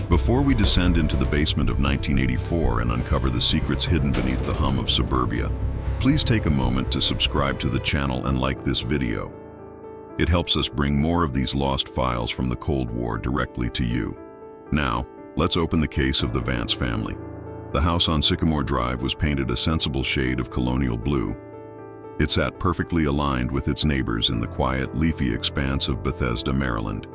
Before we descend into the basement of 1984 and uncover the secrets hidden beneath the hum of suburbia, please take a moment to subscribe to the channel and like this video. It helps us bring more of these lost files from the Cold War directly to you. Now, let's open the case of the Vance family. The house on Sycamore Drive was painted a sensible shade of colonial blue. It sat perfectly aligned with its neighbors in the quiet, leafy expanse of Bethesda, Maryland.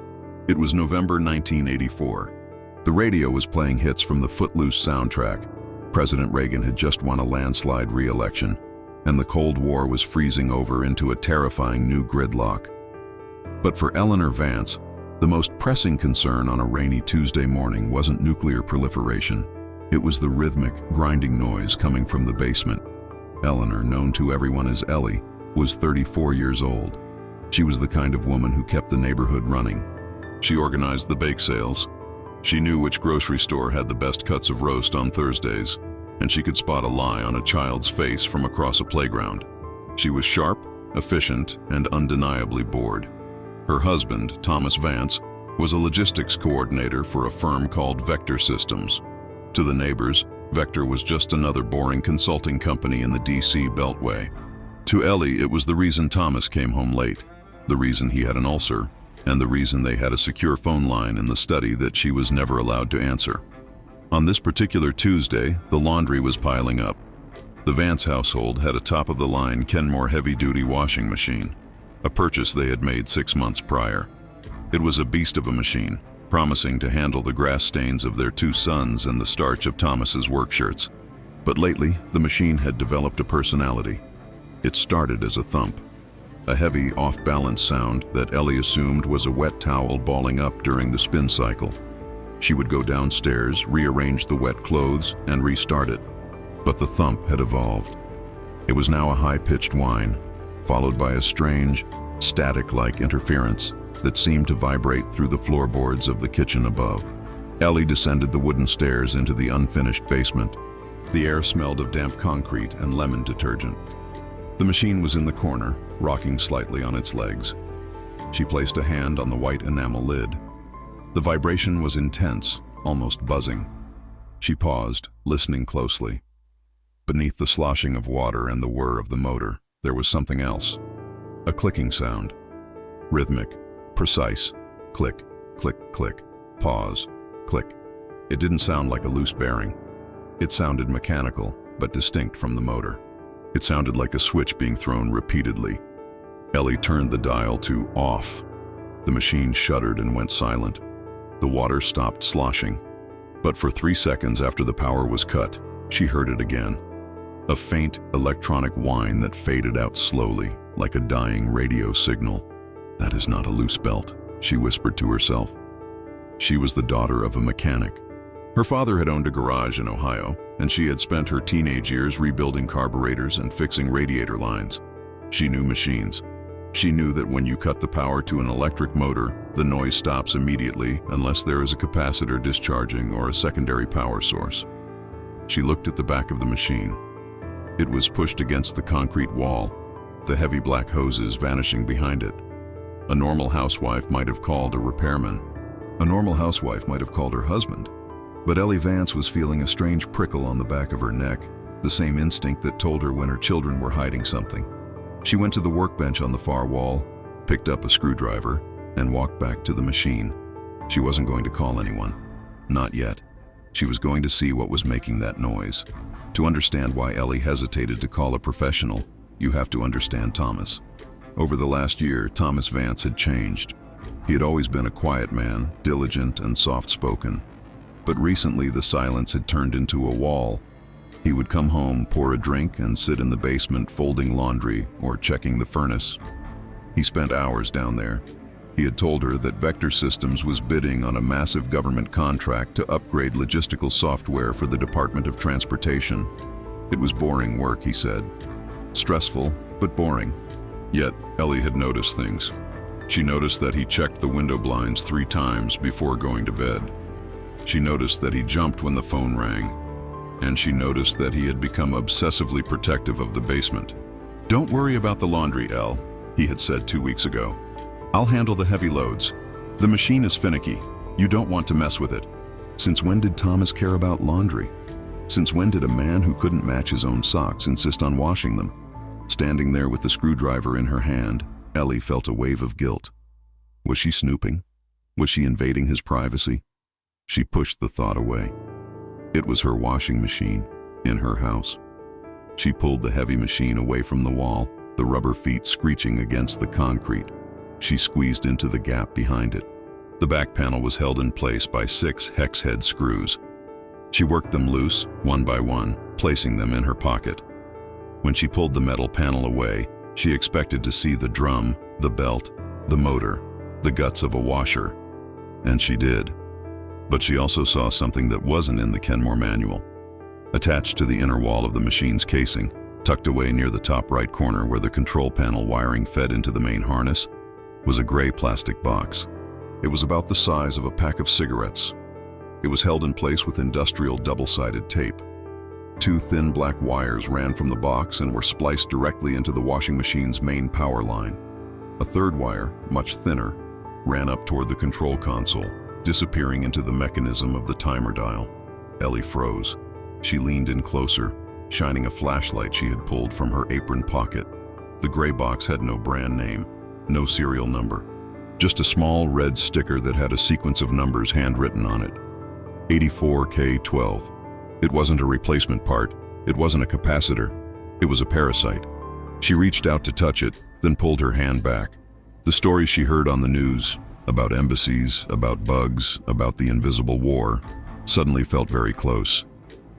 It was November 1984. The radio was playing hits from the Footloose soundtrack. President Reagan had just won a landslide re-election, and the Cold War was freezing over into a terrifying new gridlock. But for Eleanor Vance, the most pressing concern on a rainy Tuesday morning wasn't nuclear proliferation. It was the rhythmic, grinding noise coming from the basement. Eleanor, known to everyone as Ellie, was 34 years old. She was the kind of woman who kept the neighborhood running. She organized the bake sales. She knew which grocery store had the best cuts of roast on Thursdays, and she could spot a lie on a child's face from across a playground. She was sharp, efficient, and undeniably bored. Her husband, Thomas Vance, was a logistics coordinator for a firm called Vector Systems. To the neighbors, Vector was just another boring consulting company in the DC Beltway. To Ellie, it was the reason Thomas came home late, the reason he had an ulcer, and the reason they had a secure phone line in the study that she was never allowed to answer. On this particular Tuesday, the laundry was piling up. The Vance household had a top-of-the-line Kenmore heavy-duty washing machine, a purchase they had made 6 months prior. It was a beast of a machine, promising to handle the grass stains of their 2 sons and the starch of Thomas's work shirts. But lately, the machine had developed a personality. It started as a thump, a heavy, off-balance sound that Ellie assumed was a wet towel balling up during the spin cycle. She would go downstairs, rearrange the wet clothes, and restart it. But the thump had evolved. It was now a high-pitched whine, followed by a strange, static-like interference that seemed to vibrate through the floorboards of the kitchen above. Ellie descended the wooden stairs into the unfinished basement. The air smelled of damp concrete and lemon detergent. The machine was in the corner, rocking slightly on its legs. She placed a hand on the white enamel lid. The vibration was intense, almost buzzing. She paused, listening closely. Beneath the sloshing of water and the whir of the motor, there was something else. A clicking sound. Rhythmic, precise. Click, click, click. Pause, click. It didn't sound like a loose bearing. It sounded mechanical, but distinct from the motor. It sounded like a switch being thrown repeatedly. Ellie turned the dial to off. The machine shuddered and went silent. The water stopped sloshing. But for 3 seconds after the power was cut, she heard it again. A faint electronic whine that faded out slowly, like a dying radio signal. "That is not a loose belt," she whispered to herself. She was the daughter of a mechanic. Her father had owned a garage in Ohio, and she had spent her teenage years rebuilding carburetors and fixing radiator lines. She knew machines. She knew that when you cut the power to an electric motor, the noise stops immediately unless there is a capacitor discharging or a secondary power source. She looked at the back of the machine. It was pushed against the concrete wall, the heavy black hoses vanishing behind it. A normal housewife might have called a repairman. A normal housewife might have called her husband. But Ellie Vance was feeling a strange prickle on the back of her neck, the same instinct that told her when her children were hiding something. She went to the workbench on the far wall, picked up a screwdriver, and walked back to the machine. She wasn't going to call anyone. Not yet. She was going to see what was making that noise. To understand why Ellie hesitated to call a professional, you have to understand Thomas. Over the last year, Thomas Vance had changed. He had always been a quiet man, diligent and soft-spoken. But recently the silence had turned into a wall. He would come home, pour a drink, and sit in the basement folding laundry or checking the furnace. He spent hours down there. He had told her that Vector Systems was bidding on a massive government contract to upgrade logistical software for the Department of Transportation. It was boring work, he said. Stressful, but boring. Yet, Ellie had noticed things. She noticed that he checked the window blinds 3 times before going to bed. She noticed that he jumped when the phone rang. And she noticed that he had become obsessively protective of the basement. "Don't worry about the laundry, Elle," he had said 2 weeks ago. "I'll handle the heavy loads. The machine is finicky. You don't want to mess with it." Since when did Thomas care about laundry? Since when did a man who couldn't match his own socks insist on washing them? Standing there with the screwdriver in her hand, Ellie felt a wave of guilt. Was she snooping? Was she invading his privacy? She pushed the thought away. It was her washing machine, in her house. She pulled the heavy machine away from the wall, the rubber feet screeching against the concrete. She squeezed into the gap behind it. The back panel was held in place by 6 hex head screws. She worked them loose, one by one, placing them in her pocket. When she pulled the metal panel away, she expected to see the drum, the belt, the motor, the guts of a washer. And she did. But she also saw something that wasn't in the Kenmore manual. Attached to the inner wall of the machine's casing, tucked away near the top right corner where the control panel wiring fed into the main harness, was a gray plastic box. It was about the size of a pack of cigarettes. It was held in place with industrial double-sided tape. 2 thin black wires ran from the box and were spliced directly into the washing machine's main power line. A third wire, much thinner, ran up toward the control console, disappearing into the mechanism of the timer dial. Ellie froze. She leaned in closer, shining a flashlight she had pulled from her apron pocket. The gray box had no brand name, no serial number, just a small red sticker that had a sequence of numbers handwritten on it. 84K12. It wasn't a replacement part. It wasn't a capacitor. It was a parasite. She reached out to touch it, then pulled her hand back. The stories she heard on the news, about embassies, about bugs, about the invisible war, suddenly felt very close.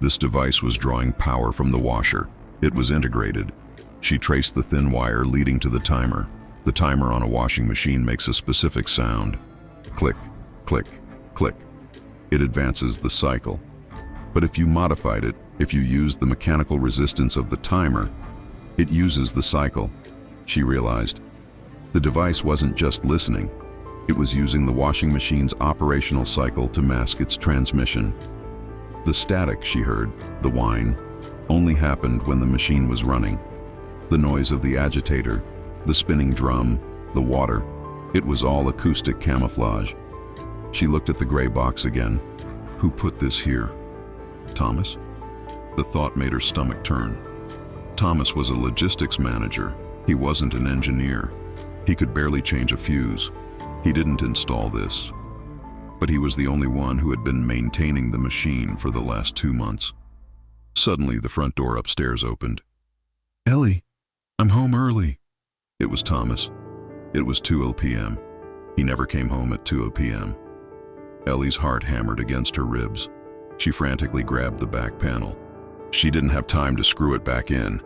This device was drawing power from the washer. It was integrated. She traced the thin wire leading to the timer. The timer on a washing machine makes a specific sound. Click, click, click. It advances the cycle. But if you modified it, if you used the mechanical resistance of the timer, it uses the cycle. She realized. The device wasn't just listening. It was using the washing machine's operational cycle to mask its transmission. The static she heard, the whine, only happened when the machine was running. The noise of the agitator, the spinning drum, the water, it was all acoustic camouflage. She looked at the gray box again. Who put this here? Thomas? The thought made her stomach turn. Thomas was a logistics manager. He wasn't an engineer. He could barely change a fuse. He didn't install this. But he was the only one who had been maintaining the machine for the last 2 months. Suddenly, the front door upstairs opened. Ellie, I'm home early. It was Thomas. It was 2 p.m. He never came home at 2 p.m. Ellie's heart hammered against her ribs. She frantically grabbed the back panel. She didn't have time to screw it back in.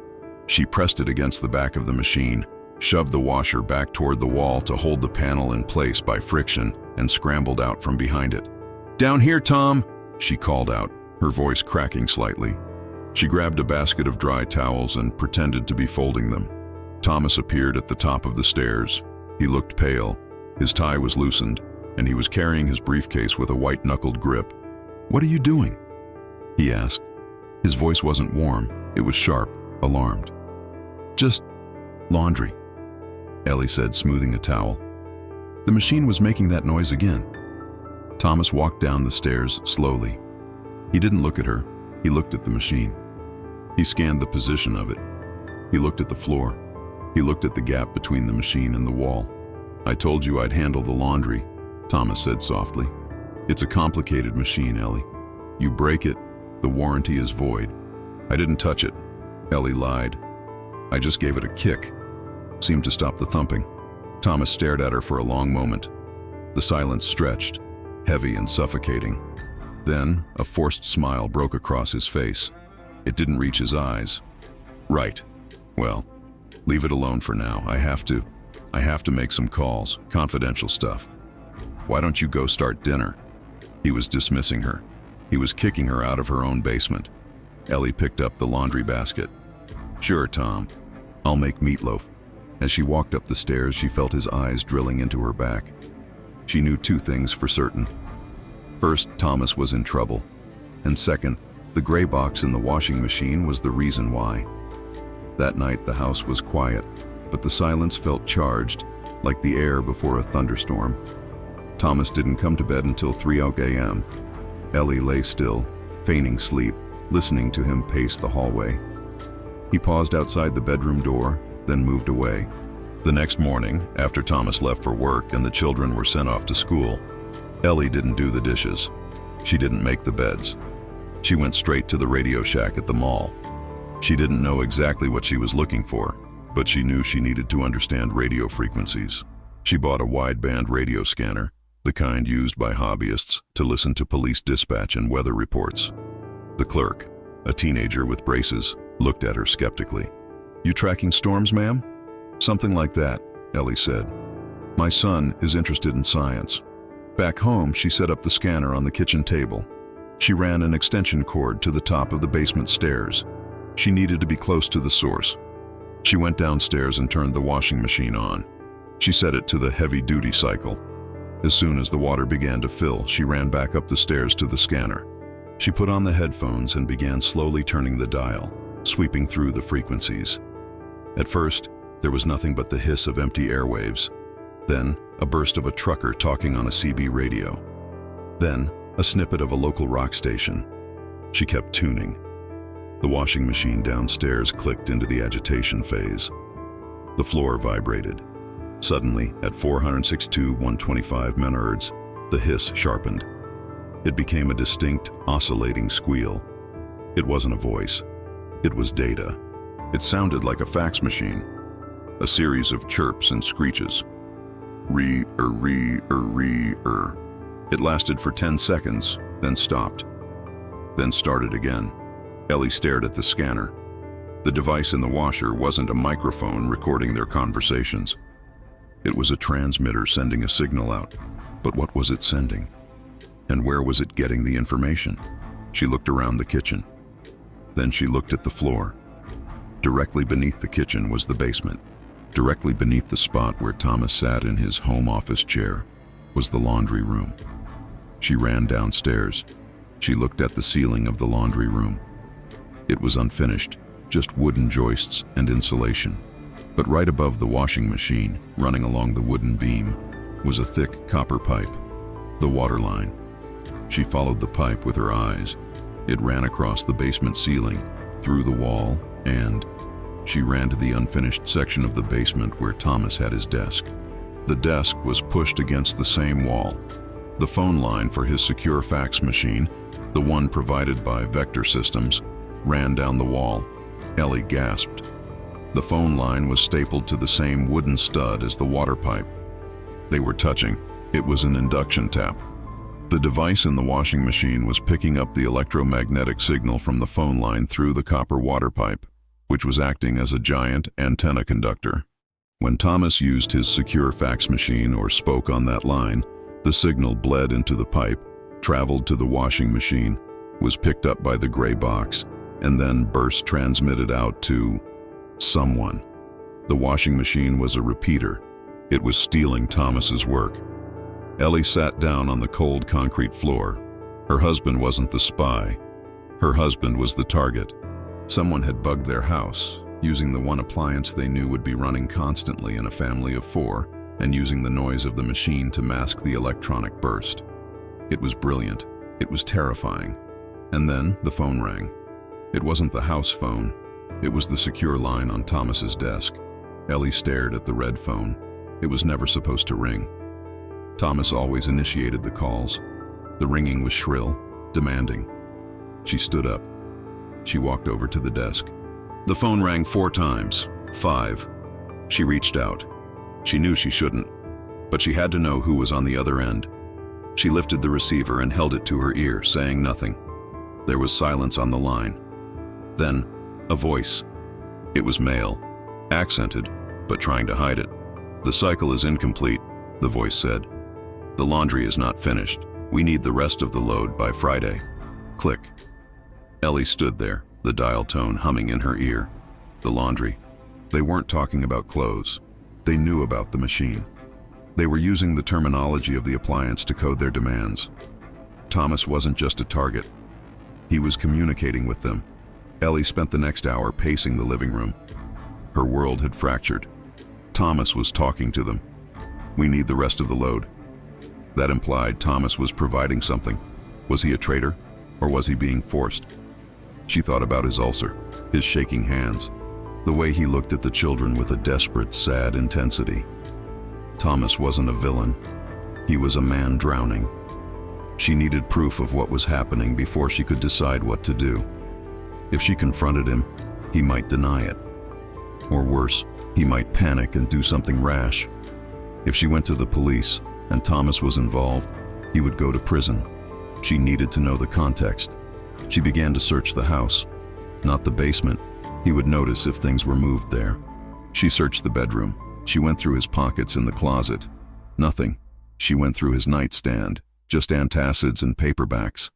She pressed it against the back of the machine, shoved the washer back toward the wall to hold the panel in place by friction, and scrambled out from behind it. "Down here, Tom!" she called out, her voice cracking slightly. She grabbed a basket of dry towels and pretended to be folding them. Thomas appeared at the top of the stairs. He looked pale. His tie was loosened, and he was carrying his briefcase with a white-knuckled grip. "What are you doing?" he asked. His voice wasn't warm. It was sharp, alarmed. "Just laundry," Ellie said, smoothing a towel. The machine was making that noise again. Thomas walked down the stairs slowly. He didn't look at her. He looked at the machine. He scanned the position of it. He looked at the floor. He looked at the gap between the machine and the wall. "I told you I'd handle the laundry," Thomas said softly. "It's a complicated machine, Ellie. You break it, the warranty is void." "I didn't touch it," Ellie lied. "I just gave it a kick." Seemed to stop the thumping. Thomas stared at her for a long moment. The silence stretched, heavy and suffocating. Then, a forced smile broke across his face. It didn't reach his eyes. "Right. Well, leave it alone for now. I have to make some calls, confidential stuff. Why don't you go start dinner?" He was dismissing her. He was kicking her out of her own basement. Ellie picked up the laundry basket. "Sure, Tom. I'll make meatloaf." As she walked up the stairs, she felt his eyes drilling into her back. She knew 2 things for certain. First, Thomas was in trouble. And second, the gray box in the washing machine was the reason why. That night, the house was quiet, but the silence felt charged, like the air before a thunderstorm. Thomas didn't come to bed until 3 a.m. Ellie lay still, feigning sleep, listening to him pace the hallway. He paused outside the bedroom door, then moved away. The next morning, after Thomas left for work and the children were sent off to school, Ellie didn't do the dishes. She didn't make the beds. She went straight to the Radio Shack at the mall. She didn't know exactly what she was looking for, but she knew she needed to understand radio frequencies. She bought a wideband radio scanner, the kind used by hobbyists to listen to police dispatch and weather reports. The clerk, a teenager with braces, looked at her skeptically. "You tracking storms, ma'am?" "Something like that," Ellie said. "My son is interested in science." Back home, she set up the scanner on the kitchen table. She ran an extension cord to the top of the basement stairs. She needed to be close to the source. She went downstairs and turned the washing machine on. She set it to the heavy-duty cycle. As soon as the water began to fill, she ran back up the stairs to the scanner. She put on the headphones and began slowly turning the dial, sweeping through the frequencies. At first, there was nothing but the hiss of empty airwaves. Then, a burst of a trucker talking on a CB radio. Then, a snippet of a local rock station. She kept tuning. The washing machine downstairs clicked into the agitation phase. The floor vibrated. Suddenly, at 462,125 MHz, the hiss sharpened. It became a distinct, oscillating squeal. It wasn't a voice. It was data. It sounded like a fax machine. A series of chirps and screeches. Re-er. It lasted for 10 seconds, then stopped. Then started again. Ellie stared at the scanner. The device in the washer wasn't a microphone recording their conversations. It was a transmitter sending a signal out. But what was it sending? And where was it getting the information? She looked around the kitchen. Then she looked at the floor. Directly beneath the kitchen was the basement. Directly beneath the spot where Thomas sat in his home office chair was the laundry room. She ran downstairs. She looked at the ceiling of the laundry room. It was unfinished, just wooden joists and insulation. But right above the washing machine, running along the wooden beam, was a thick copper pipe, the water line. She followed the pipe with her eyes. It ran across the basement ceiling, through the wall, and she ran to the unfinished section of the basement where Thomas had his desk. The desk was pushed against the same wall. The phone line for his secure fax machine, the one provided by Vector Systems, ran down the wall. Ellie gasped. The phone line was stapled to the same wooden stud as the water pipe. They were touching. It was an induction tap. The device in the washing machine was picking up the electromagnetic signal from the phone line through the copper water pipe, which was acting as a giant antenna conductor. When Thomas used his secure fax machine or spoke on that line, the signal bled into the pipe, traveled to the washing machine, was picked up by the gray box, and then burst transmitted out to someone. The washing machine was a repeater. It was stealing Thomas's work. Ellie sat down on the cold concrete floor. Her husband wasn't the spy. Her husband was the target. Someone had bugged their house, using the one appliance they knew would be running constantly in a family of 4, and using the noise of the machine to mask the electronic burst. It was brilliant. It was terrifying. And then the phone rang. It wasn't the house phone. It was the secure line on Thomas's desk. Ellie stared at the red phone. It was never supposed to ring. Thomas always initiated the calls. The ringing was shrill, demanding. She stood up. She walked over to the desk. The phone rang 4 times. 5. She reached out. She knew she shouldn't, but she had to know who was on the other end. She lifted the receiver and held it to her ear, saying nothing. There was silence on the line. Then, a voice. It was male, accented, but trying to hide it. "The cycle is incomplete," the voice said. "The laundry is not finished. We need the rest of the load by Friday." Click. Ellie stood there, the dial tone humming in her ear. The laundry. They weren't talking about clothes. They knew about the machine. They were using the terminology of the appliance to code their demands. Thomas wasn't just a target. He was communicating with them. Ellie spent the next hour pacing the living room. Her world had fractured. Thomas was talking to them. "We need the rest of the load." That implied Thomas was providing something. Was he a traitor, or was he being forced? She thought about his ulcer, his shaking hands, the way he looked at the children with a desperate, sad intensity. Thomas wasn't a villain. He was a man drowning. She needed proof of what was happening before she could decide what to do. If she confronted him, he might deny it. Or worse, he might panic and do something rash. If she went to the police and Thomas was involved, he would go to prison. She needed to know the context. She began to search the house, not the basement. He would notice if things were moved there. She searched the bedroom. She went through his pockets in the closet. Nothing. She went through his nightstand, just antacids and paperbacks.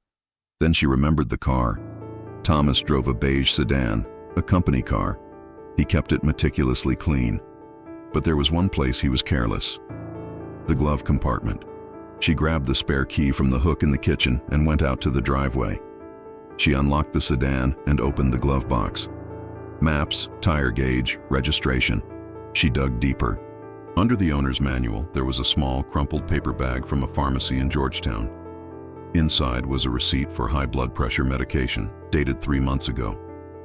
Then she remembered the car. Thomas drove a beige sedan, a company car. He kept it meticulously clean. But there was one place he was careless. The glove compartment. She grabbed the spare key from the hook in the kitchen and went out to the driveway. She unlocked the sedan and opened the glove box. Maps, tire gauge, registration. She dug deeper. Under the owner's manual, there was a small, crumpled paper bag from a pharmacy in Georgetown. Inside was a receipt for high blood pressure medication, dated 3 months ago.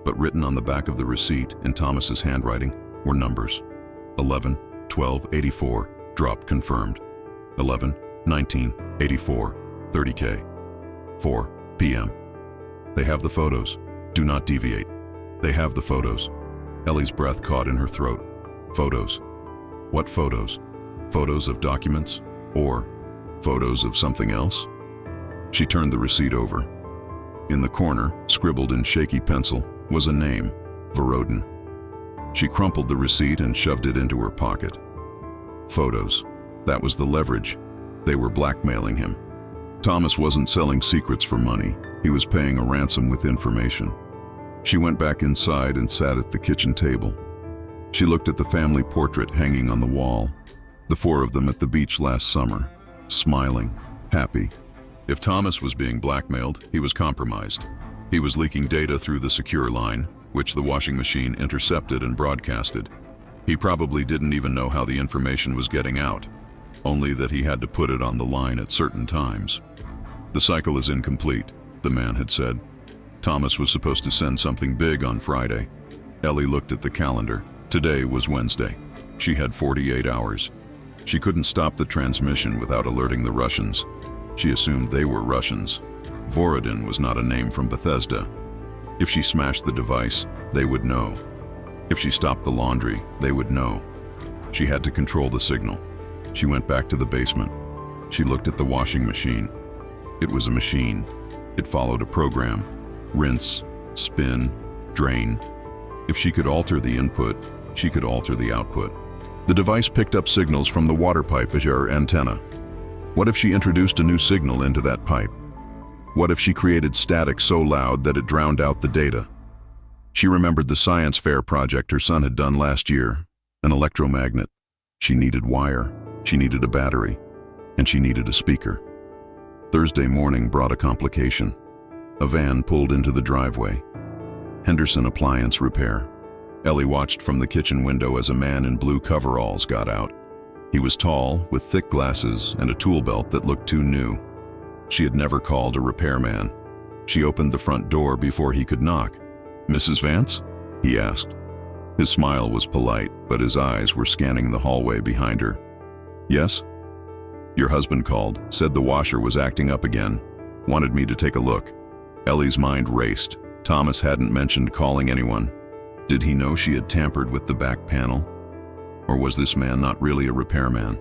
But written on the back of the receipt, in Thomas's handwriting, were numbers. 11, 12, 84, drop confirmed. 11, 19, 84, 30K. 4 p.m. They have the photos. Do not deviate. They have the photos. Ellie's breath caught in her throat. Photos. What photos? Photos of documents? Or photos of something else? She turned the receipt over. In the corner, scribbled in shaky pencil, was a name, Verodin. She crumpled the receipt and shoved it into her pocket. Photos. That was the leverage. They were blackmailing him. Thomas wasn't selling secrets for money. He was paying a ransom with information. She went back inside and sat at the kitchen table. She looked at the family portrait hanging on the wall, the 4 of them at the beach last summer, smiling, happy. If Thomas was being blackmailed, he was compromised. He was leaking data through the secure line, which the washing machine intercepted and broadcasted. He probably didn't even know how the information was getting out, only that he had to put it on the line at certain times. The cycle is incomplete, the man had said. Thomas was supposed to send something big on Friday. Ellie looked at the calendar. Today was Wednesday. She had 48 hours. She couldn't stop the transmission without alerting the Russians. She assumed they were Russians. Vorodin was not a name from Bethesda. If she smashed the device, they would know. If she stopped the laundry, they would know. She had to control the signal. She went back to the basement. She looked at the washing machine. It was a machine. It followed a program. Rinse, spin, drain. If she could alter the input, she could alter the output. The device picked up signals from the water pipe as her antenna. What if she introduced a new signal into that pipe? What if she created static so loud that it drowned out the data? She remembered the science fair project her son had done last year, an electromagnet. She needed wire, she needed a battery, and she needed a speaker. Thursday morning brought a complication. A van pulled into the driveway. Henderson Appliance Repair. Ellie watched from the kitchen window as a man in blue coveralls got out. He was tall, with thick glasses and a tool belt that looked too new. She had never called a repairman. She opened the front door before he could knock. "Mrs. Vance?" he asked. His smile was polite, but his eyes were scanning the hallway behind her. "Yes?" "Your husband called, said the washer was acting up again. Wanted me to take a look." Ellie's mind raced. Thomas hadn't mentioned calling anyone. Did he know she had tampered with the back panel? Or was this man not really a repairman?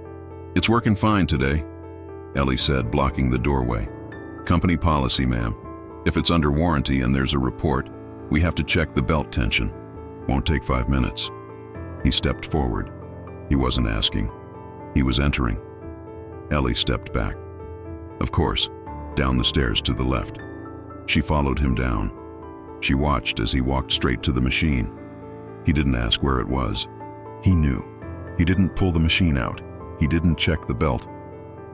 "It's working fine today," Ellie said, blocking the doorway. "Company policy, ma'am. If it's under warranty and there's a report, we have to check the belt tension. Won't take 5 minutes." He stepped forward. He wasn't asking. He was entering. Ellie stepped back. Of course, down the stairs to the left. She followed him down. She watched as he walked straight to the machine. He didn't ask where it was. He knew. He didn't pull the machine out. He didn't check the belt.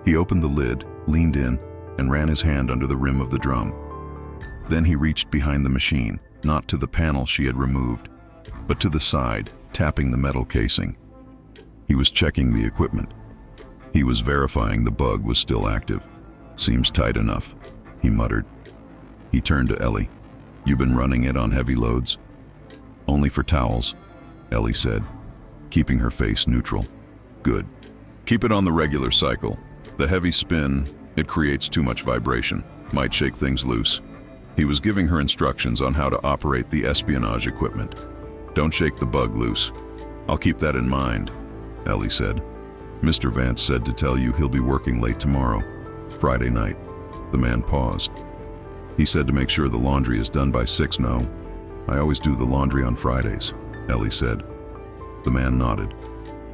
He opened the lid, leaned in, and ran his hand under the rim of the drum. Then he reached behind the machine, not to the panel she had removed, but to the side, tapping the metal casing. He was checking the equipment. He was verifying the bug was still active. Seems tight enough. he muttered. He turned to Ellie. "You been running it on heavy loads?" "Only for towels," Ellie said, keeping her face neutral. "Good. Keep it on the regular cycle. The heavy spin, it creates too much vibration. Might shake things loose." He was giving her instructions on how to operate the espionage equipment. "Don't shake the bug loose." "I'll keep that in mind," Ellie said. "Mr. Vance said to tell you he'll be working late tomorrow, Friday night." The man paused. "He said to make sure the laundry is done by 6. "No, I always do the laundry on Fridays," Ellie said. The man nodded.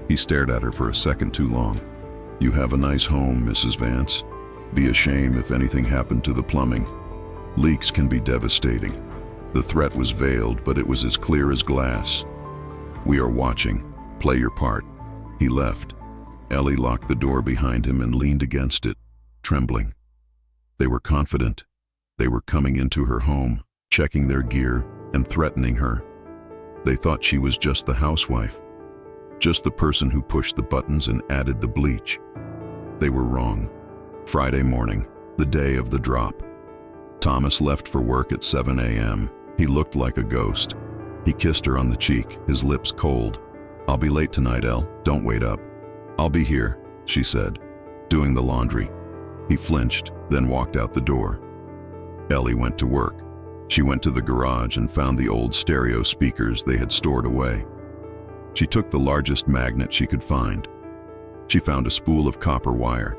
He stared at her for a second too long. "You have a nice home, Mrs. Vance. Be a shame if anything happened to the plumbing. Leaks can be devastating." The threat was veiled, but it was as clear as glass. "We are watching. Play your part." He left. Ellie locked the door behind him and leaned against it, trembling. They were confident. They were coming into her home, checking their gear and threatening her. They thought she was just the housewife, just the person who pushed the buttons and added the bleach. They were wrong. Friday morning, the day of the drop. Thomas left for work at 7 a.m. He looked like a ghost. He kissed her on the cheek, his lips cold. "I'll be late tonight, Elle. Don't wait up." "I'll be here," she said, doing the laundry. He flinched, then walked out the door. Ellie went to work. She went to the garage and found the old stereo speakers they had stored away. She took the largest magnet she could find. She found a spool of copper wire.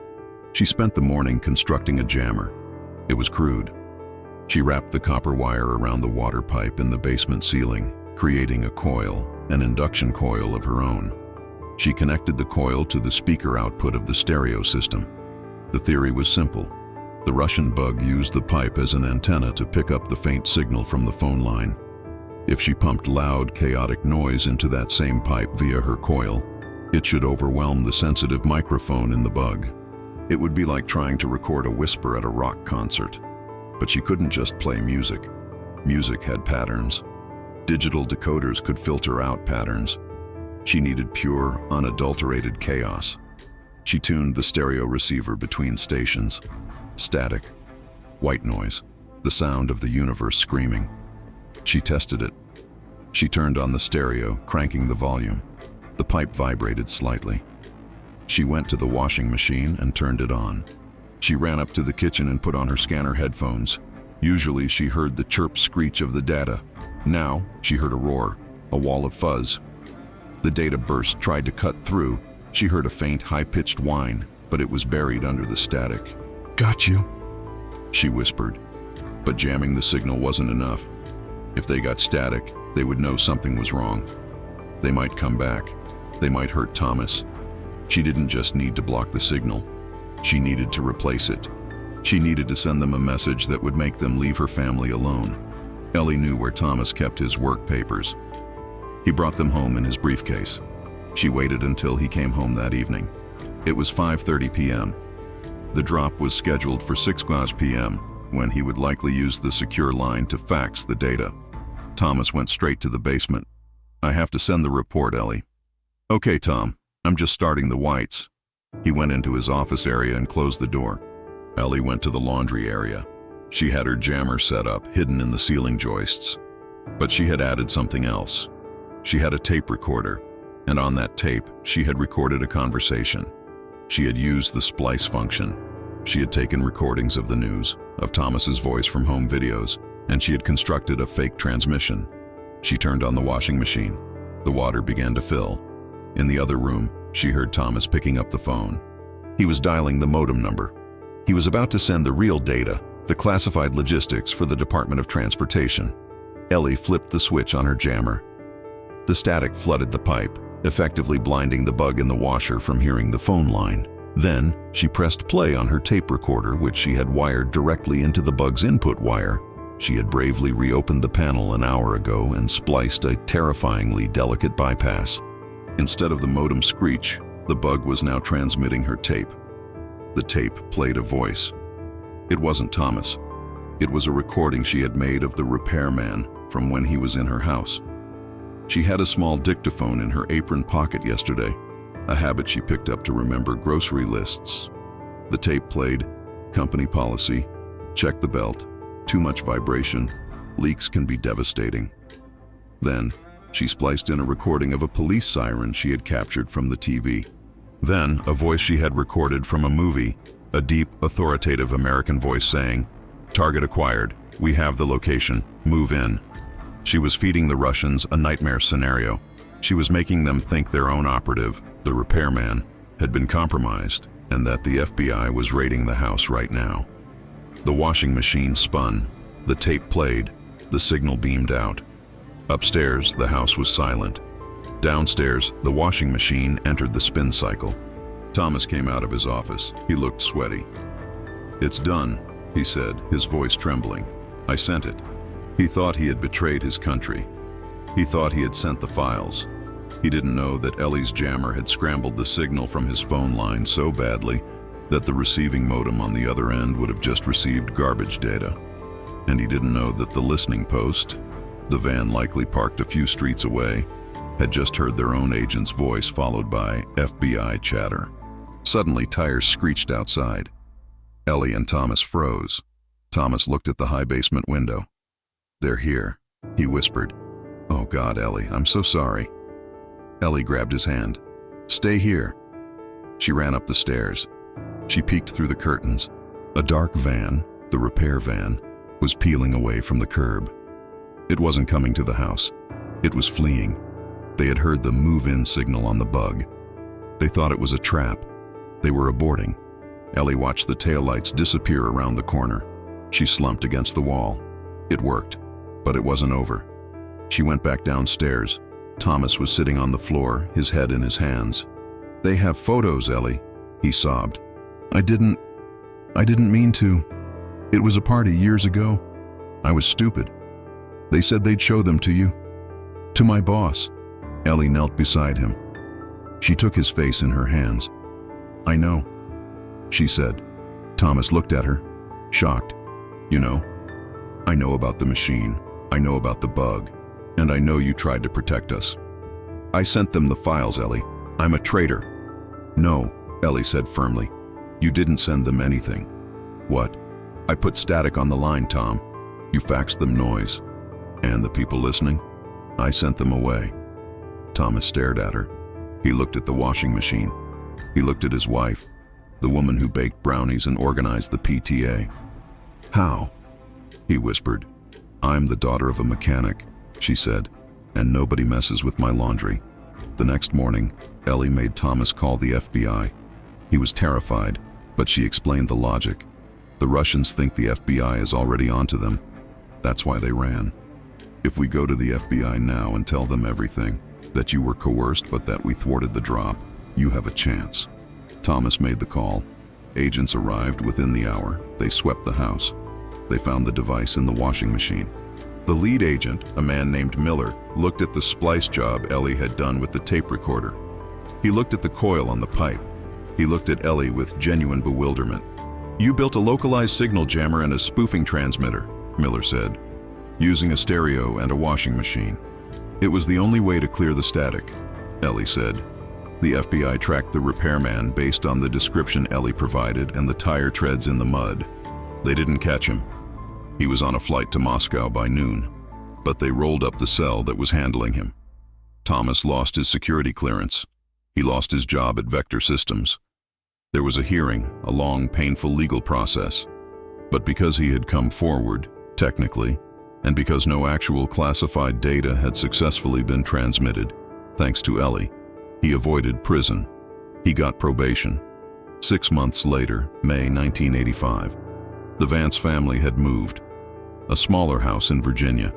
She spent the morning constructing a jammer. It was crude. She wrapped the copper wire around the water pipe in the basement ceiling, creating a coil, an induction coil of her own. She connected the coil to the speaker output of the stereo system. The theory was simple. The Russian bug used the pipe as an antenna to pick up the faint signal from the phone line. If she pumped loud, chaotic noise into that same pipe via her coil, it should overwhelm the sensitive microphone in the bug. It would be like trying to record a whisper at a rock concert. But she couldn't just play music. Music had patterns. Digital decoders could filter out patterns. She needed pure, unadulterated chaos. She tuned the stereo receiver between stations. Static, white noise, the sound of the universe screaming. She tested it. She turned on the stereo, cranking the volume. The pipe vibrated slightly. She went to the washing machine and turned it on. She ran up to the kitchen and put on her scanner headphones. Usually she heard the chirp screech of the data. Now she heard a roar, a wall of fuzz. The data burst tried to cut through. She heard a faint, high-pitched whine, but it was buried under the static. "Got you," she whispered. But jamming the signal wasn't enough. If they got static, they would know something was wrong. They might come back. They might hurt Thomas. She didn't just need to block the signal. She needed to replace it. She needed to send them a message that would make them leave her family alone. Ellie knew where Thomas kept his work papers. He brought them home in his briefcase. She waited until he came home that evening. It was 5:30 p.m. The drop was scheduled for 6 p.m., when he would likely use the secure line to fax the data. Thomas went straight to the basement. "I have to send the report, Ellie." "Okay, Tom. I'm just starting the whites." He went into his office area and closed the door. Ellie went to the laundry area. She had her jammer set up, hidden in the ceiling joists. But she had added something else. She had a tape recorder, and on that tape, she had recorded a conversation. She had used the splice function. She had taken recordings of the news, of Thomas's voice from home videos, and she had constructed a fake transmission. She turned on the washing machine. The water began to fill. In the other room, she heard Thomas picking up the phone. He was dialing the modem number. He was about to send the real data, the classified logistics for the Department of Transportation. Ellie flipped the switch on her jammer. The static flooded the pipe, effectively blinding the bug in the washer from hearing the phone line. Then, she pressed play on her tape recorder, which she had wired directly into the bug's input wire. She had bravely reopened the panel an hour ago and spliced a terrifyingly delicate bypass. Instead of the modem screech, the bug was now transmitting her tape. The tape played a voice. It wasn't Thomas. It was a recording she had made of the repairman from when he was in her house. She had a small dictaphone in her apron pocket yesterday, a habit she picked up to remember grocery lists. The tape played, "Company policy, Check the belt. Too much vibration. Leaks can be devastating. Then, she spliced in a recording of a police siren she had captured from the TV. Then, a voice she had recorded from a movie, a deep, authoritative American voice saying, "Target acquired. We have the location. Move in." She was feeding the Russians a nightmare scenario. She was making them think their own operative, the repairman, had been compromised and that the FBI was raiding the house right now. The washing machine spun. The tape played. The signal beamed out. Upstairs, the house was silent. Downstairs, the washing machine entered the spin cycle. Thomas came out of his office. He looked sweaty. "It's done," he said, his voice trembling. "I sent it." He thought he had betrayed his country. He thought he had sent the files. He didn't know that Ellie's jammer had scrambled the signal from his phone line so badly that the receiving modem on the other end would have just received garbage data. And he didn't know that the listening post, the van likely parked a few streets away, had just heard their own agent's voice followed by FBI chatter. Suddenly, tires screeched outside. Ellie and Thomas froze. Thomas looked at the high basement window. "They're here," he whispered. "Oh God, Ellie, I'm so sorry." Ellie grabbed his hand. "Stay here." She ran up the stairs. She peeked through the curtains. A dark van, the repair van, was peeling away from the curb. It wasn't coming to the house. It was fleeing. They had heard the move-in signal on the bug. They thought it was a trap. They were aborting. Ellie watched the taillights disappear around the corner. She slumped against the wall. It worked, but it wasn't over. She went back downstairs. Thomas was sitting on the floor, his head in his hands. "They have photos, Ellie," he sobbed. I didn't mean to. It was a party years ago. I was stupid. They said they'd show them to you. To my boss." Ellie knelt beside him. She took his face in her hands. "I know," she said. Thomas looked at her, shocked. "You know? I know about the machine. I know about the bug. And I know you tried to protect us. I sent them the files, Ellie. I'm a traitor." "No," Ellie said firmly. "You didn't send them anything." "What?" "I put static on the line, Tom. You faxed them noise. And the people listening? I sent them away." Thomas stared at her. He looked at the washing machine. He looked at his wife, the woman who baked brownies and organized the PTA. "How?" he whispered. "I'm the daughter of a mechanic," she said, "and nobody messes with my laundry." The next morning, Ellie made Thomas call the FBI. He was terrified, but she explained the logic. The Russians think the FBI is already onto them. That's why they ran. If we go to the FBI now and tell them everything, that you were coerced but that we thwarted the drop, you have a chance. Thomas made the call. Agents arrived within the hour. They swept the house. They found the device in the washing machine. The lead agent, a man named Miller, looked at the splice job Ellie had done with the tape recorder. He looked at the coil on the pipe. He looked at Ellie with genuine bewilderment. "You built a localized signal jammer and a spoofing transmitter," Miller said, "using a stereo and a washing machine. It was the only way to clear the static," Ellie said. The FBI tracked the repairman based on the description Ellie provided and the tire treads in the mud. They didn't catch him. He was on a flight to Moscow by noon, but they rolled up the cell that was handling him. Thomas lost his security clearance. He lost his job at Vector Systems. There was a hearing, a long, painful legal process. But because he had come forward, technically, and because no actual classified data had successfully been transmitted, thanks to Ellie, he avoided prison. He got probation. 6 months later, May 1985, the Vance family had moved. A smaller house in Virginia.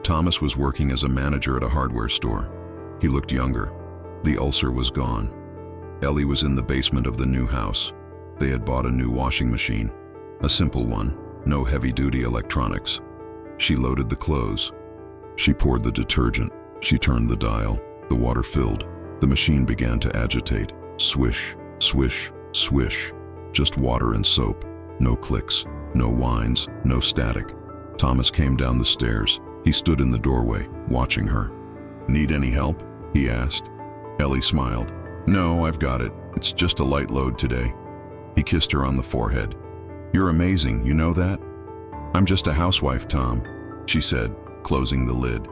Thomas was working as a manager at a hardware store. He looked younger. The ulcer was gone. Ellie was in the basement of the new house. They had bought a new washing machine. A simple one, no heavy-duty electronics. She loaded the clothes. She poured the detergent. She turned the dial. The water filled. The machine began to agitate. Swish, swish, swish. Just water and soap. No clicks, no whines, no static. Thomas came down the stairs. He stood in the doorway, watching her. "Need any help?" he asked. Ellie smiled. "No, I've got it. It's just a light load today." He kissed her on the forehead. "You're amazing, you know that?" "I'm just a housewife, Tom," she said, closing the lid.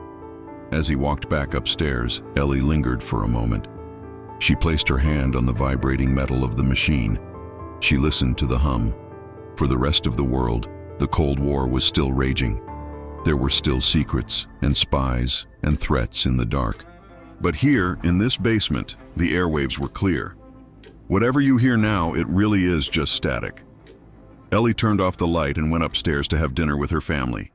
As he walked back upstairs, Ellie lingered for a moment. She placed her hand on the vibrating metal of the machine. She listened to the hum. For the rest of the world, the Cold War was still raging. There were still secrets and spies and threats in the dark. But here, in this basement, the airwaves were clear. Whatever you hear now, it really is just static. Ellie turned off the light and went upstairs to have dinner with her family.